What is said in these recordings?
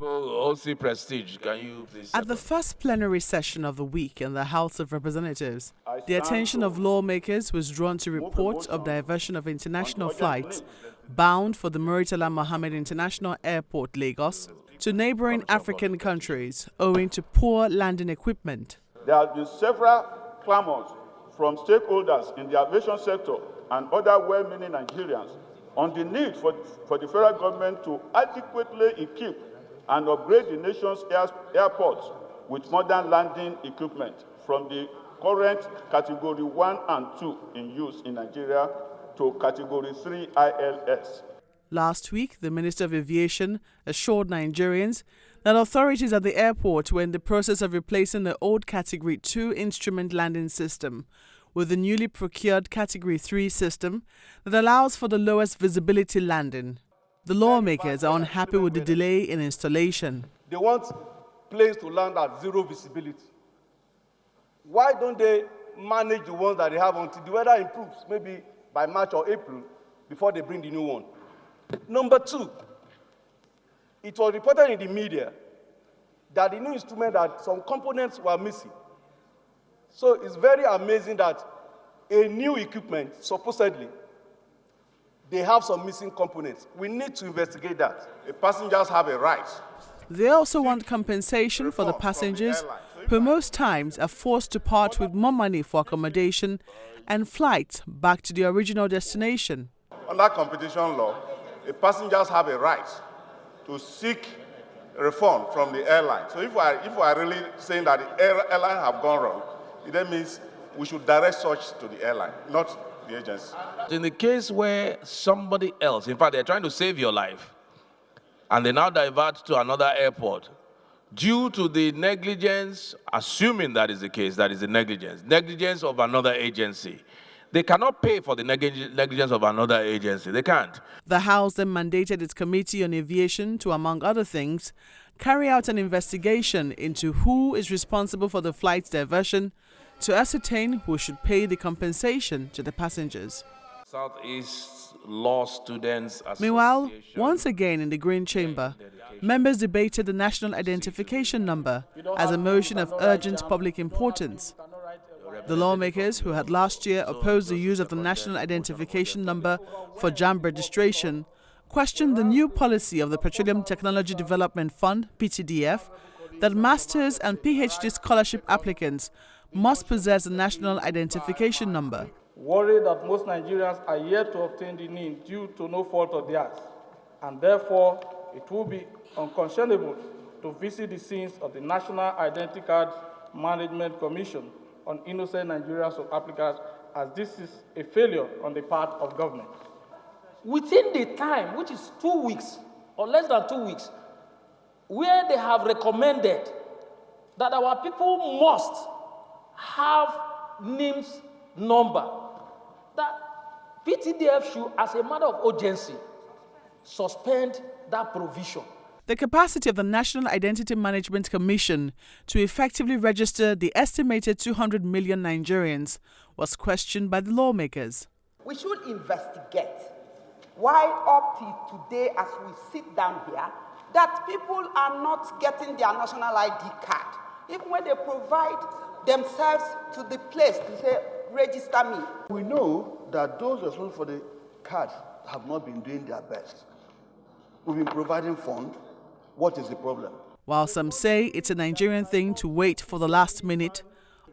OC Prestige, can you please... At the first plenary session of the week in the House of Representatives, the attention of lawmakers was drawn to reports of diversion of international flights bound for the Murtala Mohammed International Airport, Lagos, to neighboring African countries owing to poor landing equipment. There have been several clamors from stakeholders in the aviation sector and other well-meaning Nigerians on the need for the federal government to adequately equip and upgrade the nation's airports with modern landing equipment from the current Category 1 and 2 in use in Nigeria to Category 3 ILS. Last week, the Minister of Aviation assured Nigerians that authorities at the airport were in the process of replacing the old Category 2 instrument landing system with the newly procured Category 3 system that allows for the lowest visibility landing. The lawmakers are unhappy with the delay in installation. They want planes to land at zero visibility. Why don't they manage the ones that they have until the weather improves, maybe by March or April, before they bring the new one? Number two, it was reported in the media that the new instrument, that some components were missing. So it's very amazing that a new equipment, supposedly, they have some missing components. We need to investigate that. The passengers have a right. They also want compensation for the passengers who most times are forced to part with more money for accommodation and flights back to the original destination. Under competition law, the passengers have a right to seek a refund from the airline. So if we are really saying that the airline have gone wrong, that means we should direct such to the airline, not the agency. In the case where somebody else, in fact, they're trying to save your life, and they now divert to another airport, due to the negligence, assuming that is the case, that is the negligence of another agency, they cannot pay for the negligence of another agency. They can't. The House then mandated its Committee on Aviation to, among other things, carry out an investigation into who is responsible for the flight's diversion to ascertain who should pay the compensation to the passengers. Southeast Law Students Association. Meanwhile, once again in the Green Chamber, members debated the National Identification Number as a motion of urgent public importance. The lawmakers, who had last year opposed the use of the National Identification Number for JAMB registration, questioned the new policy of the Petroleum Technology Development Fund, PTDF, that masters and PhD scholarship applicants must possess a national identification number. Worried that most Nigerians are yet to obtain the NIN due to no fault of theirs, and therefore it will be unconscionable to visit the scenes of the National Identity Card Management Commission on innocent Nigerians of applicants, as this is a failure on the part of government. Within the time, which is 2 weeks or less than 2 weeks, where they have recommended that our people must have NIM's number, that PTDF should, as a matter of urgency, suspend that provision. The capacity of the National Identity Management Commission to effectively register the estimated 200 million Nigerians was questioned by the lawmakers. We should investigate why up till today, as we sit down here, that people are not getting their national ID card, even when they provide themselves to the place to say, register me. We know that those responsible for the cards have not been doing their best. We've been providing funds. What is the problem? While some say it's a Nigerian thing to wait for the last minute,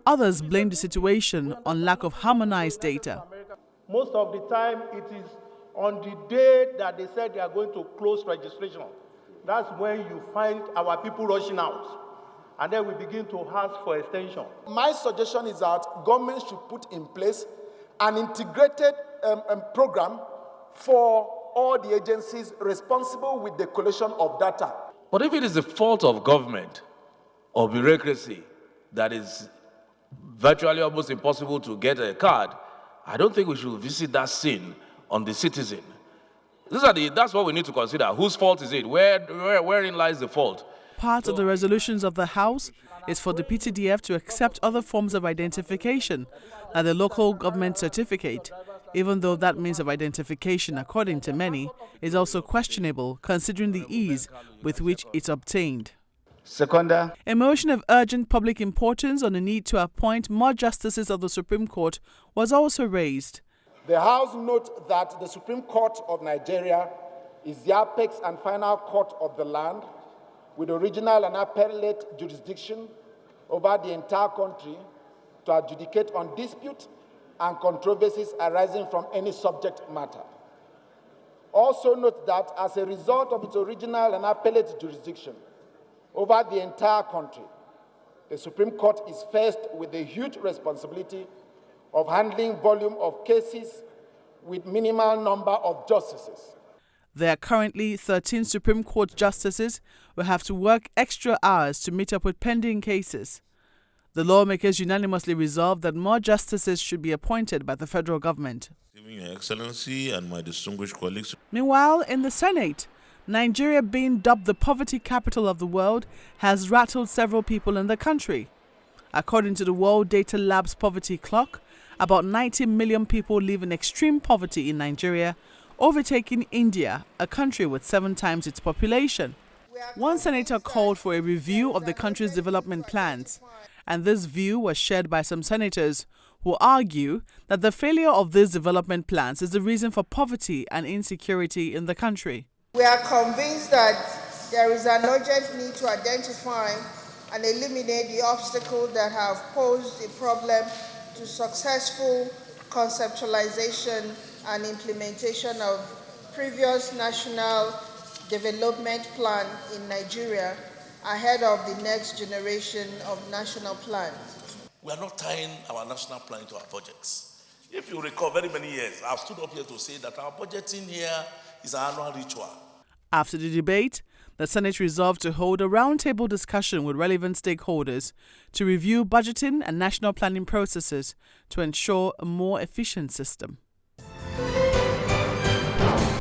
others blame the situation on lack of harmonized data. Most of the time, it is on the day that they said they are going to close registration. That's when you find our people rushing out. And then we begin to ask for extension. My suggestion is that government should put in place an integrated program for all the agencies responsible with the collection of data. But if it is the fault of government or bureaucracy that is virtually almost impossible to get a card, I don't think we should visit that scene on the citizen. That's what we need to consider. Whose fault is it? Wherein lies the fault? Part of the resolutions of the House is for the PTDF to accept other forms of identification, like the local government certificate, even though that means of identification, according to many, is also questionable considering the ease with which it's obtained. Seconder, A motion of urgent public importance on the need to appoint more justices of the Supreme Court was also raised. The House notes that the Supreme Court of Nigeria is the apex and final court of the land, with original and appellate jurisdiction over the entire country to adjudicate on dispute and controversies arising from any subject matter. Also note that as a result of its original and appellate jurisdiction over the entire country, the Supreme Court is faced with the huge responsibility of handling volume of cases with minimal number of justices. There are currently 13 Supreme Court justices who have to work extra hours to meet up with pending cases. The lawmakers unanimously resolved that more justices should be appointed by the federal government. Your Excellency and my distinguished colleagues. Meanwhile, in the Senate, Nigeria, being dubbed the poverty capital of the world, has rattled several people in the country. According to the World Data Lab's poverty clock, about 90 million people live in extreme poverty in Nigeria, overtaking India, a country with 7 times its population. One senator called for a review of the country's development plans, and this view was shared by some senators who argue that the failure of these development plans is the reason for poverty and insecurity in the country. We are convinced that there is an urgent need to identify and eliminate the obstacles that have posed a problem to successful conceptualization and implementation of previous national development plan in Nigeria ahead of the next generation of national plans. We are not tying our national plan to our budgets. If you recall very many years, I've stood up here to say that our budgeting here is an annual ritual. After the debate, the Senate resolved to hold a roundtable discussion with relevant stakeholders to review budgeting and national planning processes to ensure a more efficient system.